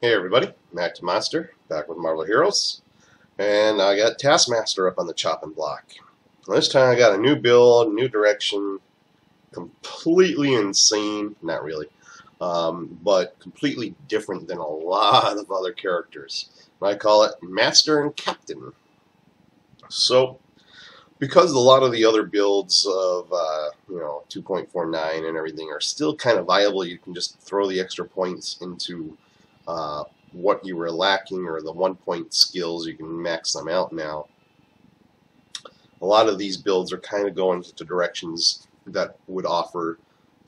Hey everybody, Taskmaster, back with Marvel Heroes, and I got Taskmaster up on the chopping block. This time I got a new build, new direction, completely insane, not really, but completely different than a lot of other characters. I call it Master and Captain. So, because a lot of the other builds of 2.49 and everything are still kind of viable, you can just throw the extra points into what you were lacking, or the 1 point skills, you can max them out now. A lot of these builds are kind of going into directions that would offer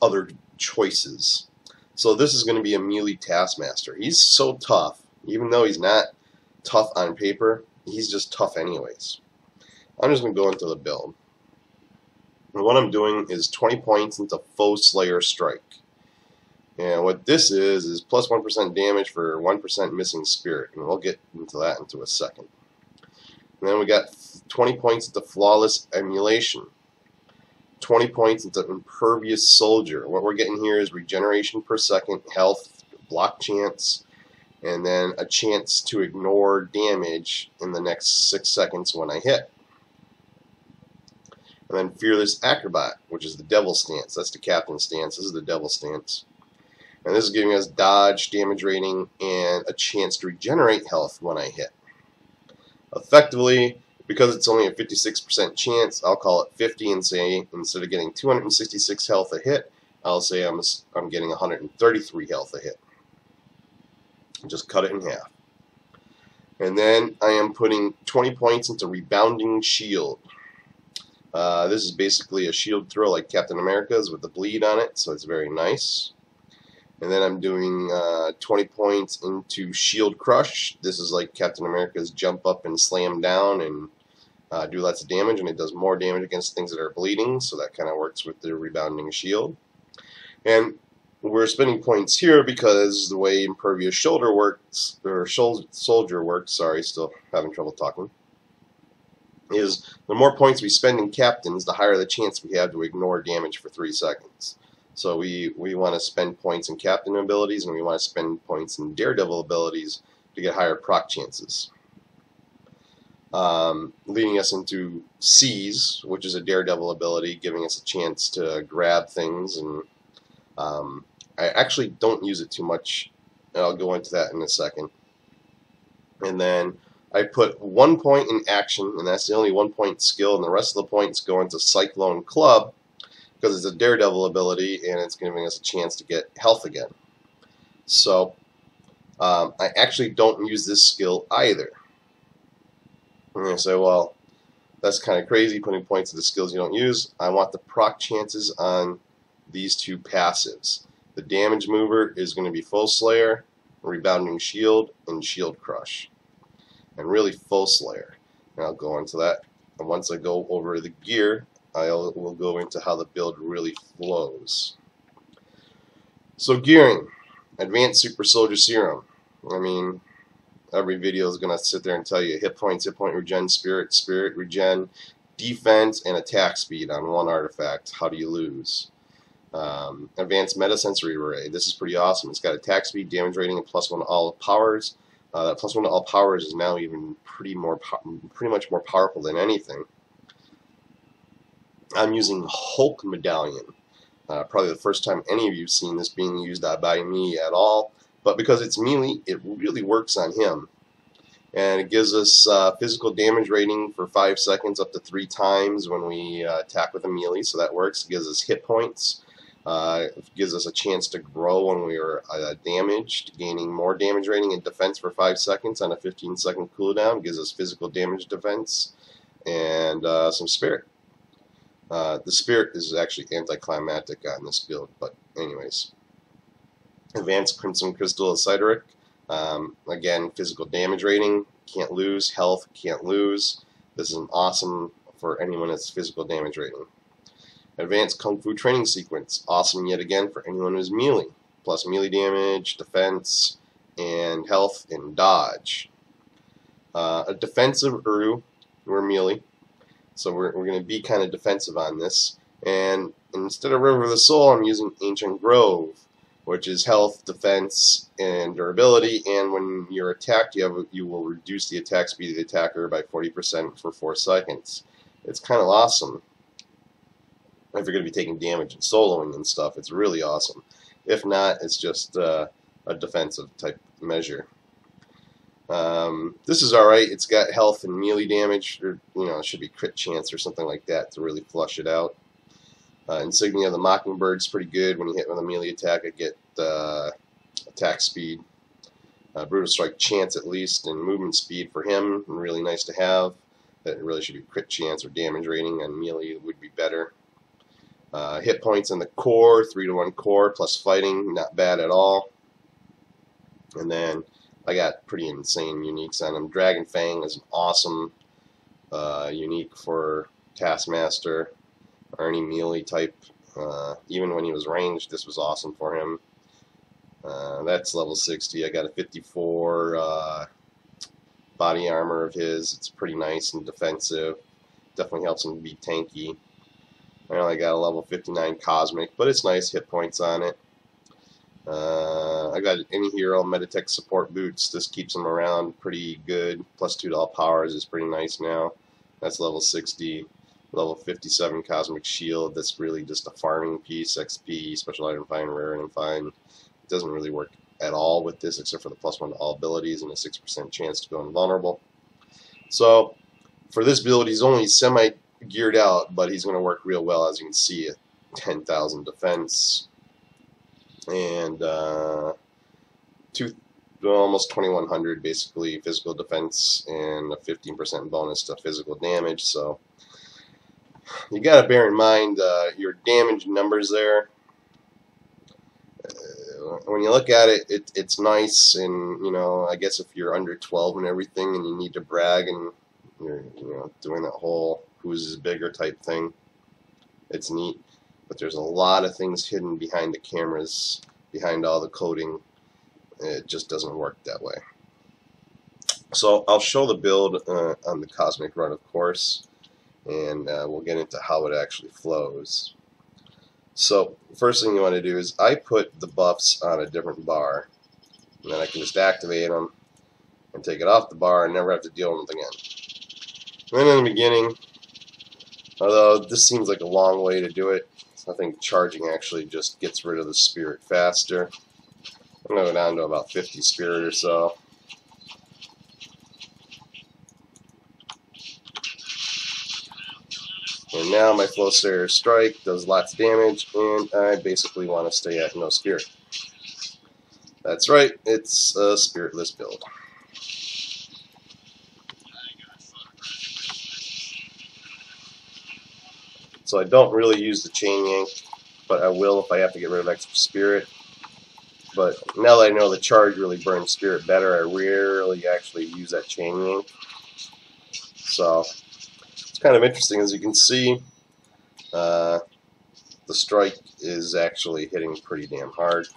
other choices. So this is going to be a melee Taskmaster. He's so tough, even though he's not tough on paper, he's just tough anyways. I'm just going to go into the build. And what I'm doing is 20 points into Foe Slayer Strike. And what this is plus 1% damage for 1% missing spirit. And we'll get into that into a second. And then we got 20 points into Flawless Emulation. 20 points into Impervious Soldier. What we're getting here is regeneration per second, health, block chance, and then a chance to ignore damage in the next 6 seconds when I hit. And then Fearless Acrobat, which is the Devil stance. That's the Captain stance. This is the Devil stance. And this is giving us dodge, damage rating, and a chance to regenerate health when I hit. Effectively, because it's only a 56% chance, I'll call it 50 and say, instead of getting 266 health a hit, I'll say I'm getting 133 health a hit. Just cut it in half. And then I am putting 20 points into Rebounding Shield. This is basically a shield throw like Captain America's with the bleed on it, so it's very nice. And then I'm doing 20 points into Shield Crush. This is like Captain America's jump up and slam down and do lots of damage, and it does more damage against things that are bleeding, so that kind of works with the Rebounding Shield. And we're spending points here because the way Impervious Soldier works, sorry, still having trouble talking, is the more points we spend in Captains, the higher the chance we have to ignore damage for 3 seconds. So we want to spend points in Captain abilities, and we want to spend points in Daredevil abilities to get higher proc chances. Leading us into Seize, which is a Daredevil ability, giving us a chance to grab things. And I actually don't use it too much, and I'll go into that in a second. And then I put 1 point in action, and that's the only 1 point skill, and the rest of the points go into Cyclone Club, because it's a Daredevil ability, and it's giving us a chance to get health again. So, I actually don't use this skill either. And you say, well, that's kind of crazy, putting points into skills you don't use. I want the proc chances on these two passives. The Damage Mover is going to be Foe Slayer, Rebounding Shield, and Shield Crush. And really Foe Slayer. And I'll go into that. And once I go over the gear, we'll go into how the build really flows. So gearing, Advanced Super Soldier Serum. I mean, every video is going to sit there and tell you hit points, hit point regen, spirit, spirit regen, defense, and attack speed on one artifact. How do you lose? Advanced Metasensory Array. This is pretty awesome. It's got attack speed, damage rating, and +1 to all powers. That +1 to all powers is now even pretty much more powerful than anything. I'm using Hulk Medallion. Probably the first time any of you have seen this being used by me at all. But because it's melee, it really works on him. And it gives us physical damage rating for 5 seconds up to 3 times when we attack with a melee, so that works. It gives us hit points. It gives us a chance to grow when we are damaged, gaining more damage rating and defense for 5 seconds on a 15-second cooldown. It gives us physical damage defense and some spirit. The spirit is actually anticlimactic on this build, but anyways. Advanced Crimson Crystal Sideric. Again, physical damage rating, can't lose. Health, can't lose. This is awesome for anyone that's physical damage rating. Advanced Kung Fu Training Sequence. Awesome yet again for anyone who's melee. Plus melee damage, defense, and health, and dodge. A defensive Uru. We're melee. So we're going to be kind of defensive on this. And instead of River of the Soul, I'm using Ancient Grove. which is health, defense, and durability. And when you're attacked, you will reduce the attack speed of the attacker by 40% for 4 seconds. It's kind of awesome. If you're going to be taking damage and soloing and stuff, it's really awesome. If not, it's just a defensive type measure. This is alright. It's got health and melee damage, or it should be crit chance or something like that to really flush it out. Insignia of the Mockingbird's pretty good. When you hit with a melee attack, I get attack speed, brutal strike chance at least, and movement speed for him. Really nice to have. That really should be crit chance or damage rating. On melee would be better. Hit points in the core, 3-to-1 core plus fighting, not bad at all. And then I got pretty insane uniques on him. Dragon Fang is an awesome unique for Taskmaster or any melee type. Even when he was ranged, this was awesome for him. That's level 60. I got a 54 body armor of his. It's pretty nice and defensive. Definitely helps him be tanky. I only got a level 59 Cosmic, but it's nice hit points on it. I got any hero Meditech support boots. This keeps them around pretty good. Plus 2 to all powers is pretty nice now. That's level 60. Level 57 Cosmic Shield. That's really just a farming piece. XP, special item find, rare item find. It doesn't really work at all with this except for the +1 to all abilities and a 6% chance to go invulnerable. So for this build, he's only semi-geared out, but he's going to work real well. As you can see, at 10,000 defense and almost 2,100 basically physical defense and a 15% bonus to physical damage. So you got to bear in mind your damage numbers there. When you look at it, it's nice, and I guess if you're under 12 and everything, and you need to brag, and you're doing that whole who's bigger type thing, it's neat. But there's a lot of things hidden behind the cameras, behind all the coding. It just doesn't work that way. So I'll show the build on the Cosmic run, of course, and we'll get into how it actually flows. So first thing you want to do is I put the buffs on a different bar, and then I can just activate them and take it off the bar and never have to deal with them again. And then in the beginning, although this seems like a long way to do it, I think charging actually just gets rid of the spirit faster. I'm going to go down to about 50 spirit or so. And now my Flow Slayer Strike does lots of damage, and I basically want to stay at no spirit. That's right, it's a spiritless build. So I don't really use the Chain Yank, but I will if I have to get rid of extra spirit. But now that I know the charge really burns spirit better, I rarely actually use that Chain Yank. So it's kind of interesting. As you can see, the strike is actually hitting pretty damn hard.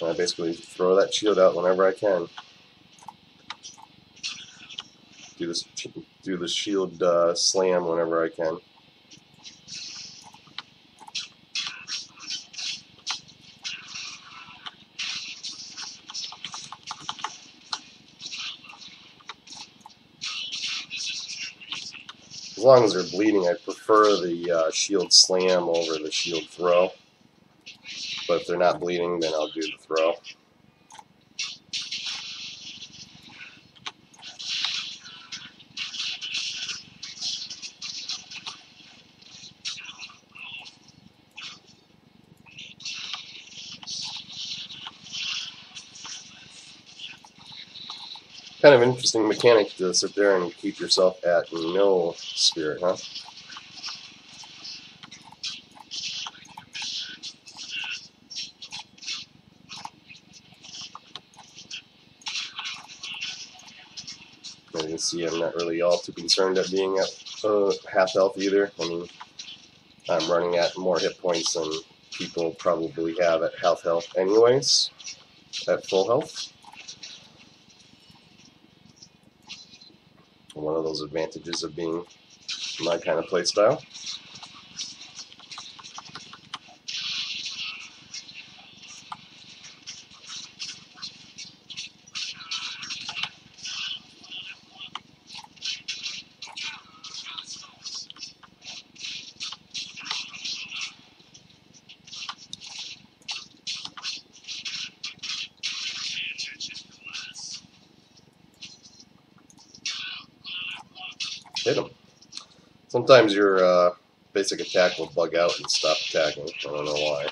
I basically throw that shield out whenever I can. Do the shield slam whenever I can. As long as they're bleeding, I prefer the shield slam over the shield throw. But if they're not bleeding, then I'll do the throw. Kind of interesting mechanic to sit there and keep yourself at no spirit, huh? As you can see, I'm not really all too concerned at being at half health either. I mean, I'm running at more hit points than people probably have at half health anyways, at full health. One of those advantages of being my kind of play style. Hit him. Sometimes your basic attack will bug out and stop attacking. I don't know why.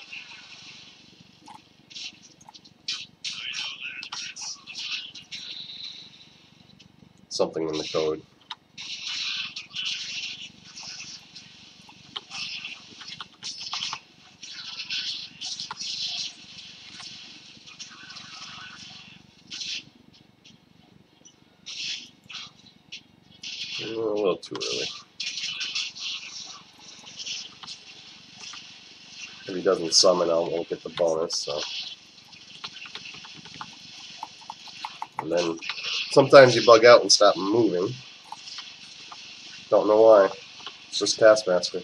Something in the code. A little too early. If he doesn't summon, I won't get the bonus. So, and then sometimes you bug out and stop moving. Don't know why. It's just Taskmaster.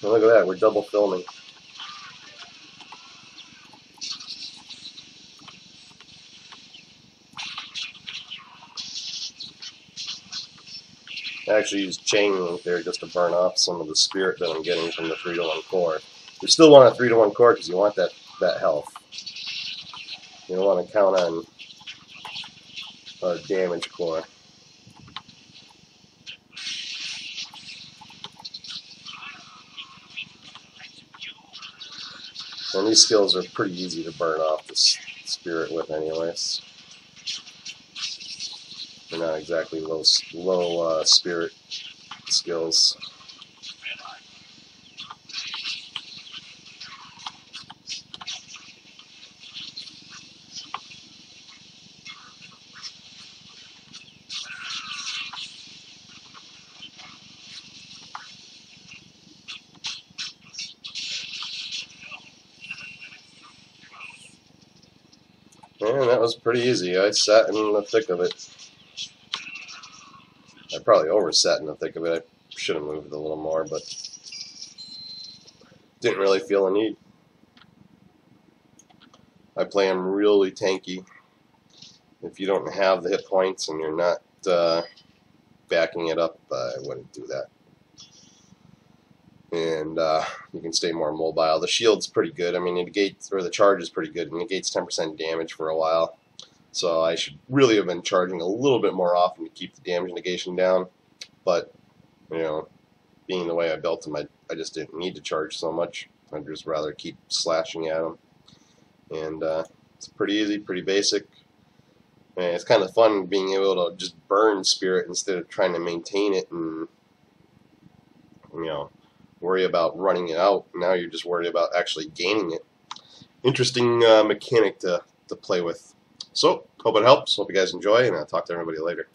And look at that, we're double filming. I actually used chain link there just to burn off some of the spirit that I'm getting from the 3-to-1 core. You still want a 3-to-1 core because you want that health. You don't want to count on a damage core. And these skills are pretty easy to burn off the spirit with anyways. They're not exactly low spirit skills. And that was pretty easy. I sat in the thick of it. I probably oversat in the thick of it. I should have moved a little more, but didn't really feel a need. I play him really tanky. If you don't have the hit points and you're not backing it up, I wouldn't do that. And you can stay more mobile. The shield's pretty good. I mean, it negates, or the charge is pretty good. It negates 10% damage for a while. So I should really have been charging a little bit more often to keep the damage negation down. But, you know, being the way I built him, I just didn't need to charge so much. I'd just rather keep slashing at him. And it's pretty easy, pretty basic. And it's kind of fun being able to just burn spirit instead of trying to maintain it and, you know, worry about running it out. Now you're just worried about actually gaining it. Interesting mechanic to play with. So, hope it helps. Hope you guys enjoy, and I'll talk to everybody later.